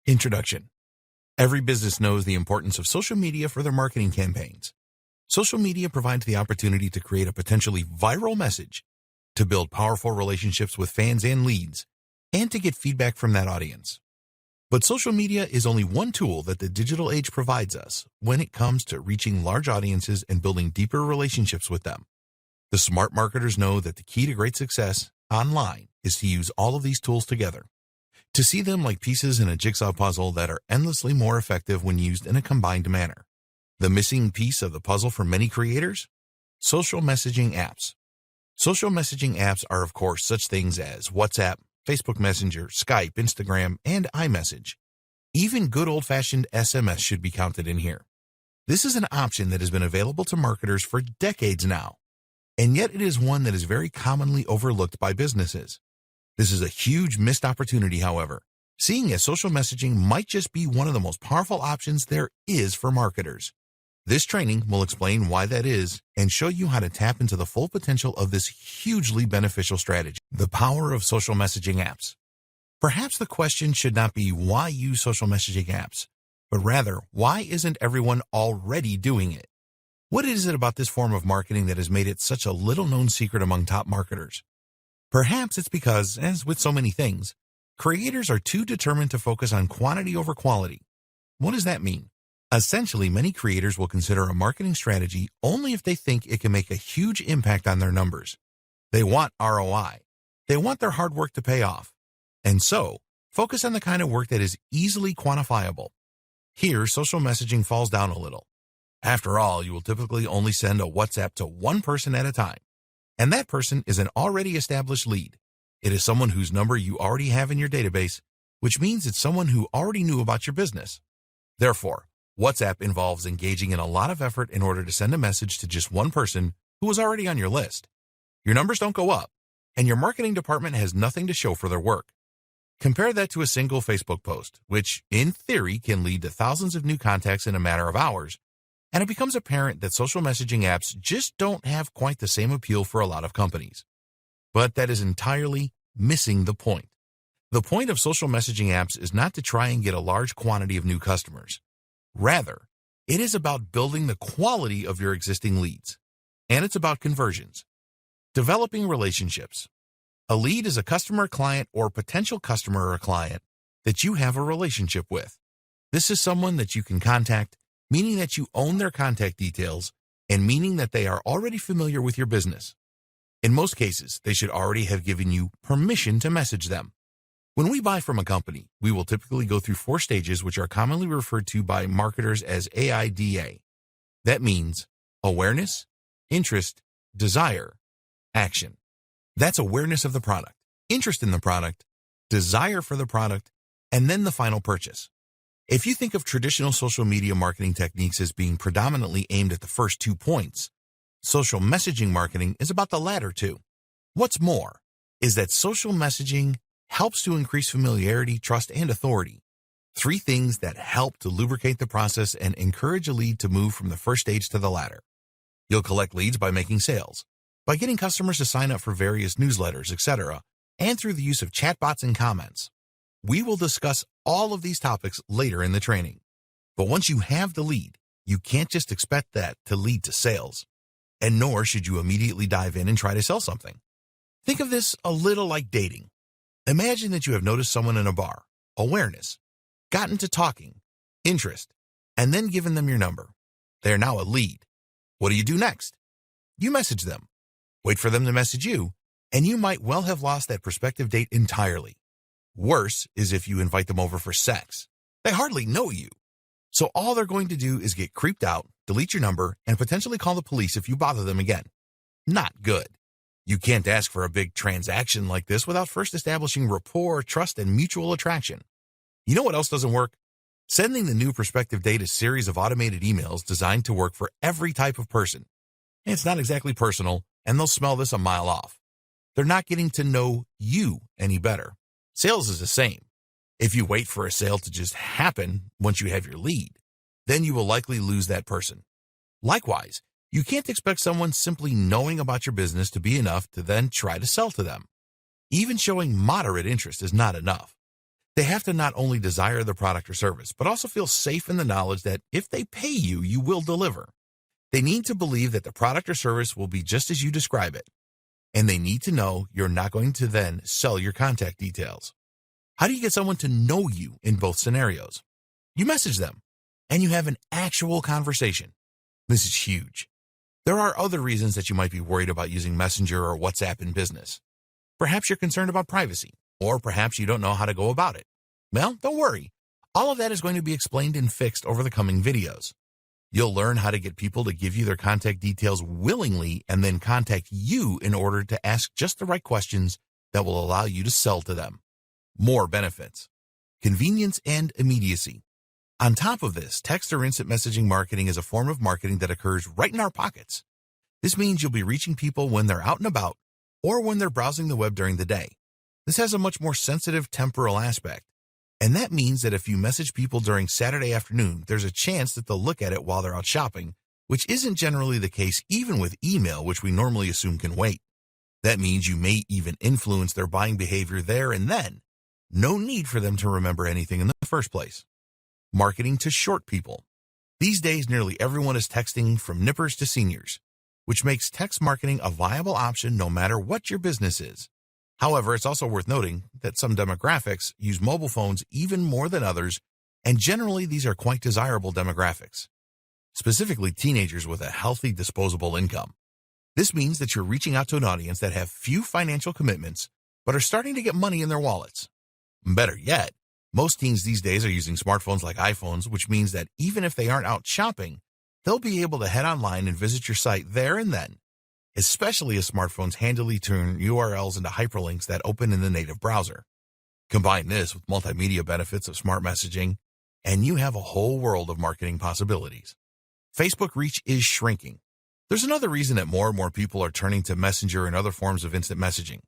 Introduction. Every business knows the importance of social media for their marketing campaigns. Social media provides the opportunity to create a potentially viral message, to build powerful relationships with fans and leads, and to get feedback from that audience. But social media is only one tool that the digital age provides us when it comes to reaching large audiences and building deeper relationships with them. The smart marketers know that the key to great success online is to use all of these tools together, to see them like pieces in a jigsaw puzzle that are endlessly more effective when used in a combined manner. The missing piece of the puzzle for many creators? Social messaging apps. Social messaging apps are, of course, such things as WhatsApp, Facebook Messenger, Skype, Instagram, and iMessage. Even good old-fashioned SMS should be counted in here. This is an option that has been available to marketers for decades now, and yet it is one that is very commonly overlooked by businesses. This is a huge missed opportunity, however, seeing as social messaging might just be one of the most powerful options there is for marketers. This training will explain why that is and show you how to tap into the full potential of this hugely beneficial strategy. The power of social messaging apps. Perhaps the question should not be why use social messaging apps, but rather why isn't everyone already doing it? What is it about this form of marketing that has made it such a little-known secret among top marketers? Perhaps it's because, as with so many things, creators are too determined to focus on quantity over quality. What does that mean? Essentially, many creators will consider a marketing strategy only if they think it can make a huge impact on their numbers. They want ROI. They want their hard work to pay off. And so, focus on the kind of work that is easily quantifiable. Here, social messaging falls down a little. After all, you will typically only send a WhatsApp to one person at a time. And that person is an already established lead. It is someone whose number you already have in your database, which means it's someone who already knew about your business. Therefore, WhatsApp involves engaging in a lot of effort in order to send a message to just one person who is already on your list. Your numbers don't go up, and your marketing department has nothing to show for their work. Compare that to a single Facebook post, which, in theory, can lead to thousands of new contacts in a matter of hours, and it becomes apparent that social messaging apps just don't have quite the same appeal for a lot of companies. But that is entirely missing the point. The point of social messaging apps is not to try and get a large quantity of new customers. Rather, it is about building the quality of your existing leads, and it's about conversions. Developing relationships. A lead is a customer, client, or potential customer or client that you have a relationship with. This is someone that you can contact, meaning that you own their contact details, and meaning that they are already familiar with your business. In most cases, they should already have given you permission to message them. When we buy from a company, we will typically go through 4 stages, which are commonly referred to by marketers as AIDA. That means awareness, interest, desire, action. That's awareness of the product, interest in the product, desire for the product, and then the final purchase. If you think of traditional social media marketing techniques as being predominantly aimed at the first 2 points, social messaging marketing is about the latter 2. What's more is that social messaging helps to increase familiarity, trust, and authority. 3 things that help to lubricate the process and encourage a lead to move from the first stage to the latter. You'll collect leads by making sales, by getting customers to sign up for various newsletters, etc., and through the use of chatbots and comments. We will discuss all of these topics later in the training. But once you have the lead, you can't just expect that to lead to sales. And nor should you immediately dive in and try to sell something. Think of this a little like dating. Imagine that you have noticed someone in a bar, awareness, gotten to talking, interest, and then given them your number. They are now a lead. What do you do next? You message them. Wait for them to message you, and you might well have lost that prospective date entirely. Worse is if you invite them over for sex. They hardly know you. So all they're going to do is get creeped out, delete your number, and potentially call the police if you bother them again. Not good. You can't ask for a big transaction like this without first establishing rapport, trust, and mutual attraction. You know what else doesn't work? Sending the new prospective date a series of automated emails designed to work for every type of person. It's not exactly personal, and they'll smell this a mile off. They're not getting to know you any better. Sales is the same. If you wait for a sale to just happen once you have your lead, then you will likely lose that person. Likewise, you can't expect someone simply knowing about your business to be enough to then try to sell to them. Even showing moderate interest is not enough. They have to not only desire the product or service, but also feel safe in the knowledge that if they pay you, you will deliver. They need to believe that the product or service will be just as you describe it. And they need to know you're not going to then sell your contact details. How do you get someone to know you in both scenarios? You message them, and you have an actual conversation. This is huge. There are other reasons that you might be worried about using Messenger or WhatsApp in business. Perhaps you're concerned about privacy, or perhaps you don't know how to go about it. Well, don't worry. All of that is going to be explained and fixed over the coming videos. You'll learn how to get people to give you their contact details willingly and then contact you in order to ask just the right questions that will allow you to sell to them. More benefits. Convenience and immediacy. On top of this, text or instant messaging marketing is a form of marketing that occurs right in our pockets. This means you'll be reaching people when they're out and about or when they're browsing the web during the day. This has a much more sensitive temporal aspect. And that means that if you message people during Saturday afternoon, there's a chance that they'll look at it while they're out shopping, which isn't generally the case even with email, which we normally assume can wait. That means you may even influence their buying behavior there and then. No need for them to remember anything in the first place. Marketing to short people. These days, nearly everyone is texting from nippers to seniors, which makes text marketing a viable option no matter what your business is. However, it's also worth noting that some demographics use mobile phones even more than others, and generally these are quite desirable demographics, specifically teenagers with a healthy disposable income. This means that you're reaching out to an audience that have few financial commitments, but are starting to get money in their wallets. Better yet, most teens these days are using smartphones like iPhones, which means that even if they aren't out shopping, they'll be able to head online and visit your site there and then, especially as smartphones handily turn URLs into hyperlinks that open in the native browser. Combine this with multimedia benefits of smart messaging, and you have a whole world of marketing possibilities. Facebook reach is shrinking. There's another reason that more and more people are turning to Messenger and other forms of instant messaging.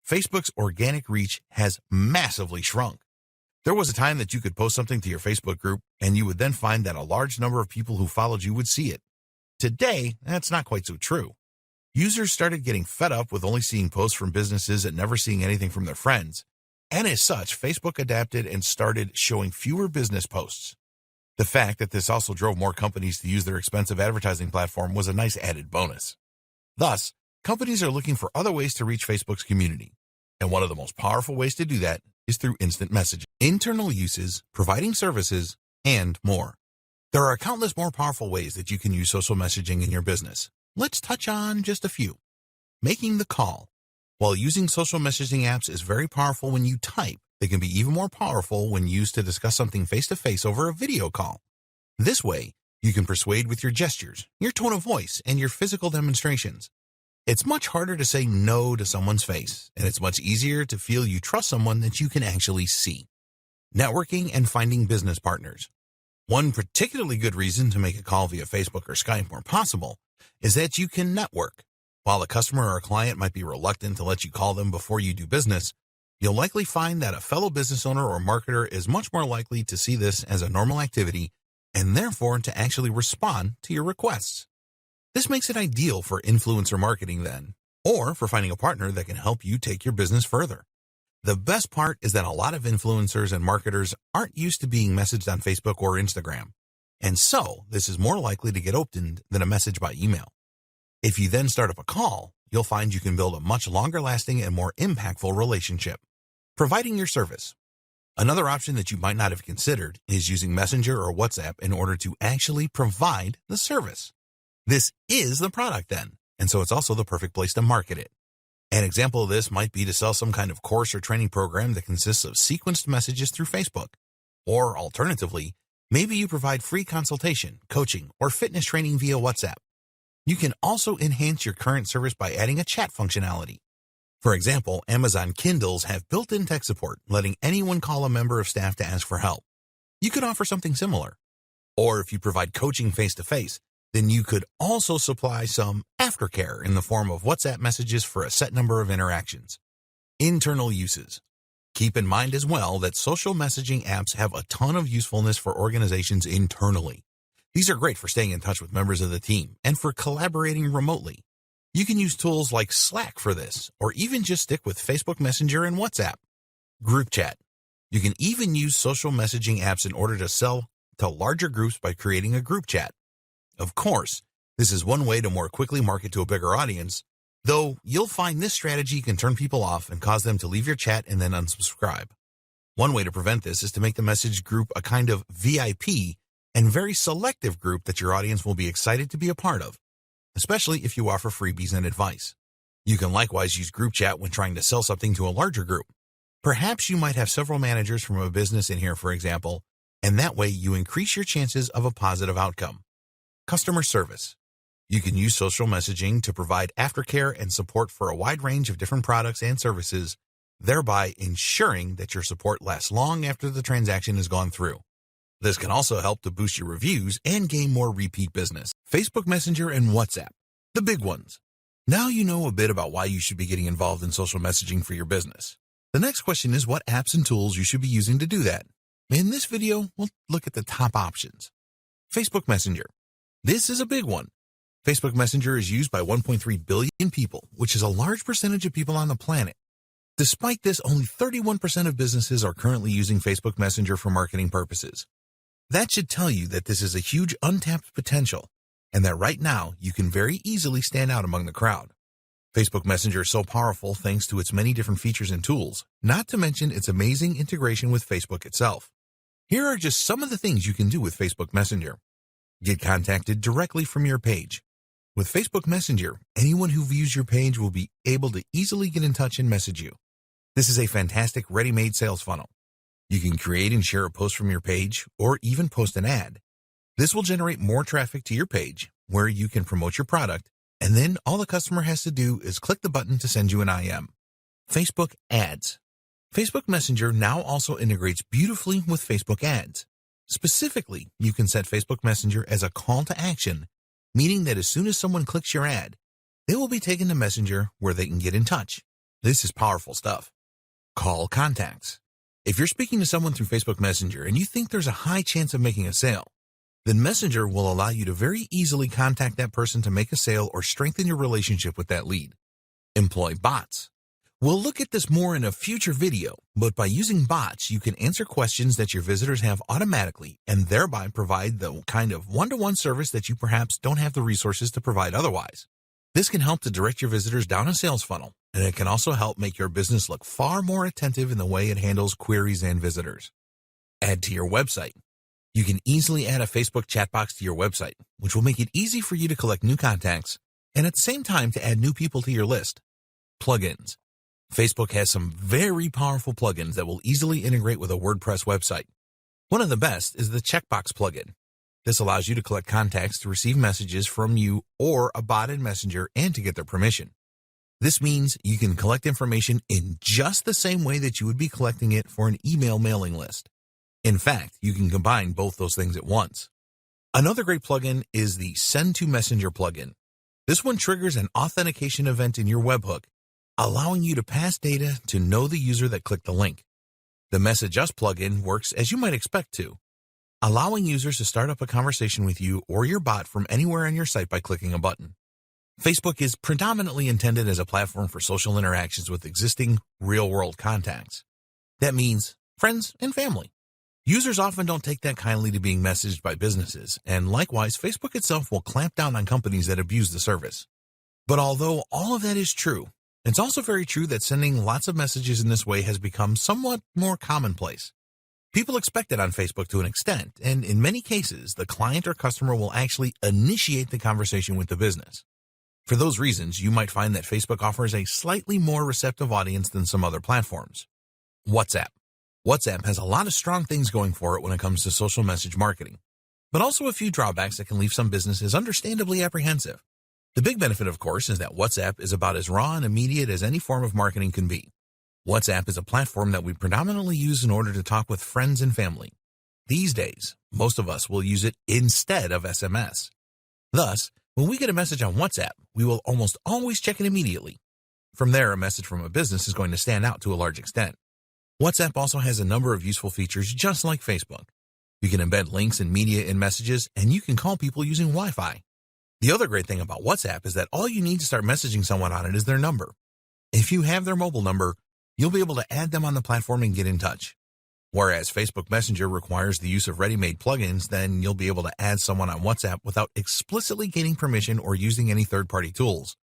Facebook's organic reach has massively shrunk. There was a time that you could post something to your Facebook group, and you would then find that a large number of people who followed you would see it. Today, that's not quite so true. Users started getting fed up with only seeing posts from businesses and never seeing anything from their friends. And as such, Facebook adapted and started showing fewer business posts. The fact that this also drove more companies to use their expensive advertising platform was a nice added bonus. Thus, companies are looking for other ways to reach Facebook's community. And one of the most powerful ways to do that is through instant messaging, internal uses, providing services, and more. There are countless more powerful ways that you can use social messaging in your business. Let's touch on just a few. Making the call. While using social messaging apps is very powerful when you type, they can be even more powerful when used to discuss something face-to-face over a video call. This way, you can persuade with your gestures, your tone of voice, and your physical demonstrations. It's much harder to say no to someone's face, and it's much easier to feel you trust someone that you can actually see. Networking and finding business partners. One particularly good reason to make a call via Facebook or Skype more possible is that you can network. While a customer or a client might be reluctant to let you call them before you do business, you'll likely find that a fellow business owner or marketer is much more likely to see this as a normal activity and therefore to actually respond to your requests. This makes it ideal for influencer marketing then, or for finding a partner that can help you take your business further. The best part is that a lot of influencers and marketers aren't used to being messaged on Facebook or Instagram, and so this is more likely to get opened than a message by email. If you then start up a call, you'll find you can build a much longer-lasting and more impactful relationship. Providing your service. Another option that you might not have considered is using Messenger or WhatsApp in order to actually provide the service. This is the product then, and so it's also the perfect place to market it. An example of this might be to sell some kind of course or training program that consists of sequenced messages through Facebook. Or alternatively, maybe you provide free consultation, coaching, or fitness training via WhatsApp. You can also enhance your current service by adding a chat functionality. For example, Amazon Kindles have built-in tech support, letting anyone call a member of staff to ask for help. You could offer something similar. Or if you provide coaching face-to-face, then you could also supply some aftercare in the form of WhatsApp messages for a set number of interactions. Internal uses. Keep in mind as well that social messaging apps have a ton of usefulness for organizations internally. These are great for staying in touch with members of the team and for collaborating remotely. You can use tools like Slack for this, or even just stick with Facebook Messenger and WhatsApp. Group chat. You can even use social messaging apps in order to sell to larger groups by creating a group chat. Of course, this is one way to more quickly market to a bigger audience, though you'll find this strategy can turn people off and cause them to leave your chat and then unsubscribe. One way to prevent this is to make the message group a kind of VIP and very selective group that your audience will be excited to be a part of, especially if you offer freebies and advice. You can likewise use group chat when trying to sell something to a larger group. Perhaps you might have several managers from a business in here, for example, and that way you increase your chances of a positive outcome. Customer service. You can use social messaging to provide aftercare and support for a wide range of different products and services, thereby ensuring that your support lasts long after the transaction has gone through. This can also help to boost your reviews and gain more repeat business. Facebook Messenger and WhatsApp, the big ones. Now you know a bit about why you should be getting involved in social messaging for your business. The next question is what apps and tools you should be using to do that. In this video, we'll look at the top options. Facebook Messenger. This is a big one. Facebook Messenger is used by 1.3 billion people, which is a large percentage of people on the planet. Despite this, only 31% of businesses are currently using Facebook Messenger for marketing purposes. That should tell you that this is a huge untapped potential, and that right now you can very easily stand out among the crowd. Facebook Messenger is so powerful thanks to its many different features and tools, not to mention its amazing integration with Facebook itself. Here are just some of the things you can do with Facebook Messenger. Get contacted directly from your page. With Facebook Messenger, anyone who views your page will be able to easily get in touch and message you. This is a fantastic ready-made sales funnel. You can create and share a post from your page, or even post an ad. This will generate more traffic to your page, where you can promote your product, and then all the customer has to do is click the button to send you an IM. Facebook Ads. Facebook Messenger now also integrates beautifully with Facebook Ads. Specifically, you can set Facebook Messenger as a call to action, meaning that as soon as someone clicks your ad, they will be taken to Messenger where they can get in touch. This is powerful stuff. Call contacts. If you're speaking to someone through Facebook Messenger and you think there's a high chance of making a sale, then Messenger will allow you to very easily contact that person to make a sale or strengthen your relationship with that lead. Employ bots. We'll look at this more in a future video, but by using bots, you can answer questions that your visitors have automatically and thereby provide the kind of one-to-one service that you perhaps don't have the resources to provide otherwise. This can help to direct your visitors down a sales funnel, and it can also help make your business look far more attentive in the way it handles queries and visitors. Add to your website. You can easily add a Facebook chat box to your website, which will make it easy for you to collect new contacts and at the same time to add new people to your list. Plugins. Facebook has some very powerful plugins that will easily integrate with a WordPress website. One of the best is the Checkbox plugin. This allows you to collect contacts to receive messages from you or a bot in Messenger and to get their permission. This means you can collect information in just the same way that you would be collecting it for an email mailing list. In fact, you can combine both those things at once. Another great plugin is the Send to Messenger plugin. This one triggers an authentication event in your webhook, allowing you to pass data to know the user that clicked the link. The Message Us plugin works as you might expect to, allowing users to start up a conversation with you or your bot from anywhere on your site by clicking a button. Facebook is predominantly intended as a platform for social interactions with existing real-world contacts. That means friends and family. Users often don't take that kindly to being messaged by businesses, and likewise, Facebook itself will clamp down on companies that abuse the service. But although all of that is true, it's also very true that sending lots of messages in this way has become somewhat more commonplace. People expect it on Facebook to an extent, and in many cases, the client or customer will actually initiate the conversation with the business. For those reasons, you might find that Facebook offers a slightly more receptive audience than some other platforms. WhatsApp. WhatsApp has a lot of strong things going for it when it comes to social message marketing, but also a few drawbacks that can leave some businesses understandably apprehensive. The big benefit, of course, is that WhatsApp is about as raw and immediate as any form of marketing can be. WhatsApp is a platform that we predominantly use in order to talk with friends and family. These days, most of us will use it instead of SMS. Thus, when we get a message on WhatsApp, we will almost always check it immediately. From there, a message from a business is going to stand out to a large extent. WhatsApp also has a number of useful features just like Facebook. You can embed links and media in messages, and you can call people using Wi-Fi. The other great thing about WhatsApp is that all you need to start messaging someone on it is their number. If you have their mobile number, you'll be able to add them on the platform and get in touch. Whereas Facebook Messenger requires the use of ready-made plugins, then you'll be able to add someone on WhatsApp without explicitly gaining permission or using any third-party tools.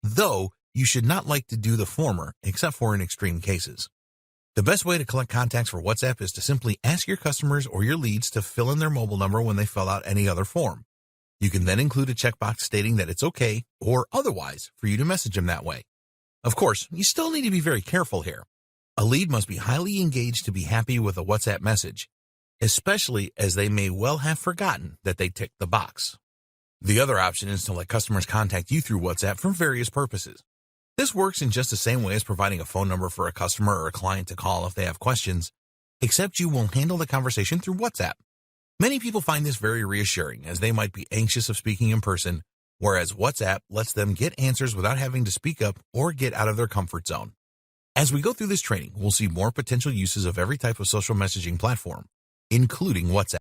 Though, you should not like to do the former, except for in extreme cases. The best way to collect contacts for WhatsApp is to simply ask your customers or your leads to fill in their mobile number when they fill out any other form. You can then include a checkbox stating that it's okay, or otherwise, for you to message them that way. Of course, you still need to be very careful here. A lead must be highly engaged to be happy with a WhatsApp message, especially as they may well have forgotten that they ticked the box. The other option is to let customers contact you through WhatsApp for various purposes. This works in just the same way as providing a phone number for a customer or a client to call if they have questions, except you will handle the conversation through WhatsApp. Many people find this very reassuring, as they might be anxious of speaking in person, whereas WhatsApp lets them get answers without having to speak up or get out of their comfort zone. As we go through this training, we'll see more potential uses of every type of social messaging platform, including WhatsApp.